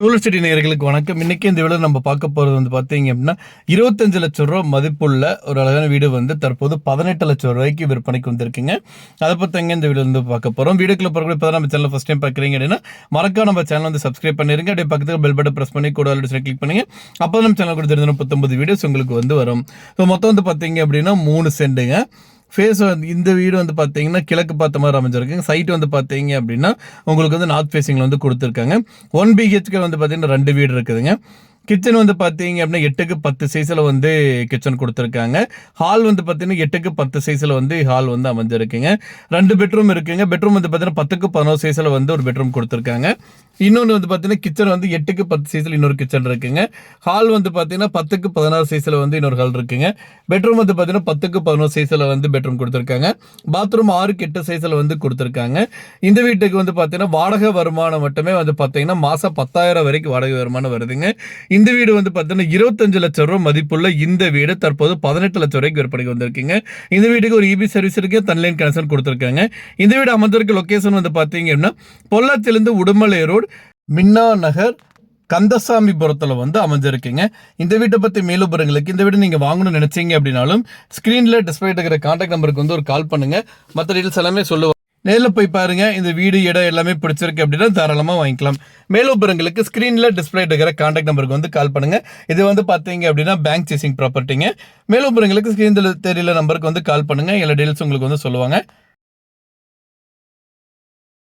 சோழர் செடி நேயர்களுக்கு வணக்கம். இன்னைக்கு இந்த வீடியோ நம்ம பார்க்க போறது வந்து பார்த்தீங்க அப்படின்னா 25 லட்சம் ரூபா மதிப்புள்ள ஒரு அழகான வீடு வந்து தற்போது 18 லட்சம் ரூபாய்க்கு விற்பனைக்கு வந்திருக்குங்க. அதை பற்றிங்க இந்த வீடியோ வந்து பார்க்க போகிறோம். வீடியோக்குள்ள போகிற இப்போ நம்ம சேனல் ஃபஸ்ட் டைம் பார்க்குறீங்க அப்படின்னா மறக்காம நம்ம சேனல் வந்து சப்ஸ்கிரைப் பண்ணிருங்க. அப்படியே பக்கத்தில் பெல் பட்டன் ப்ரெஸ் பண்ணி கூட கிளிக் பண்ணுங்க. அப்போ நம்ம சேனல் கூட தெரிஞ்ச 39 வீடியோஸ் உங்களுக்கு வந்து வரும். ஸோ மொத்தம் வந்து பார்த்தீங்க அப்படின்னா 3 சென்ட்டுங்க. ஃபேஸ் வந்து இந்த வீடு வந்து பார்த்தீங்கன்னா கிழக்கு பார்த்த மாதிரி அமைஞ்சிருக்குங்க. சைட் வந்து பார்த்தீங்க அப்படின்னா உங்களுக்கு வந்து நார்த் ஃபேஸிங்கில் வந்து கொடுத்துருக்காங்க. 1 BHK வந்து பார்த்தீங்கன்னா 2 வீடு இருக்குதுங்க. கிச்சன் வந்து பார்த்தீங்க அப்படின்னா 8க்கு 10 சைஸில் வந்து கிச்சன் கொடுத்துருக்காங்க. ஹால் வந்து பார்த்தீங்கன்னா 8க்கு 10 சைஸில் வந்து ஹால் வந்து அமைஞ்சிருக்குங்க. 2 பெட்ரூம் இருக்குங்க. பெட்ரூம் வந்து பார்த்தீங்கன்னா 10க்கு 11 சைஸில் வந்து ஒரு பெட்ரூம் கொடுத்துருக்காங்க. இன்னொன்று வந்து பார்த்தீங்கன்னா கிச்சன் வந்து 8க்கு 10 சைஸில் இன்னொரு கிச்சன் இருக்குங்க. ஹால் வந்து பார்த்தீங்கன்னா 10க்கு 16 சைஸில் வந்து இன்னொரு ஹால் இருக்குங்க. பெட்ரூம் வந்து பார்த்தீங்கன்னா 10க்கு 11 சைஸில் வந்து பெட்ரூம் கொடுத்துருக்காங்க. பாத்ரூம் 6க்கு 8 சைஸில் வந்து கொடுத்துருக்காங்க. இந்த வீட்டுக்கு வந்து பார்த்தீங்கன்னா வாடகை வருமானம் மட்டுமே வந்து பார்த்தீங்கன்னா மாதம் 10,000 வரைக்கும் வாடகை வருமானம் வருதுங்க. இந்த வீடு வந்து பார்த்தீங்கன்னா 25 லட்சம் ரூபாய் மதிப்புள்ள இந்த வீடு தற்போது 18 லட்சம் ரூபாய்க்கு விற்பனைக்கு வந்திருக்குங்க. இந்த வீட்டுக்கு ஒரு EB சர்வீஸ் இருக்கு, தன்லைன் கனெக்ஷன் கொடுத்துருக்காங்க. இந்த வீடு அமர்ந்திருக்க லொகேஷன் வந்து பார்த்தீங்க அப்படின்னா பொள்ளாச்சியிலிருந்து உடுமலை ரோடு, மின்னா நகர், கந்தசாமிபுரத்தில் வந்து அமைஞ்சிருக்குங்க. இந்த வீட்டை பற்றி மேலும் விவரங்களுக்கு இந்த வீடு நீங்கள் வாங்கணும்னு நினைச்சீங்க அப்படின்னாலும் ஸ்க்ரீனில் டிஸ்பிளே இருக்கிற கான்டாக்ட் நம்பருக்கு வந்து ஒரு கால் பண்ணுங்க. மற்ற டீட்டெயில்ஸ் எல்லாமே சொல்லுவாங்க. நேரில் போய் பாருங்க. இந்த வீடு இடம் எல்லாமே பிடிச்சிருக்கு அப்படின்னா தாராளமாக வாங்கிக்கலாம். மேலும் விவரங்களுக்கு ஸ்க்ரீனில் டிஸ்பிளே இருக்கிற கான்டாக்ட் நம்பருக்கு வந்து கால் பண்ணுங்க. இது வந்து பார்த்தீங்க அப்படின்னா பேங்க் சேசிங் ப்ராப்பர்ட்டிங்க. மேலும் விவரங்களுக்கு ஸ்க்ரீனில் தெரியல நம்பருக்கு வந்து கால் பண்ணுங்க. எல்லா டீட்டெயில்ஸ் உங்களுக்கு வந்து சொல்லுவாங்க.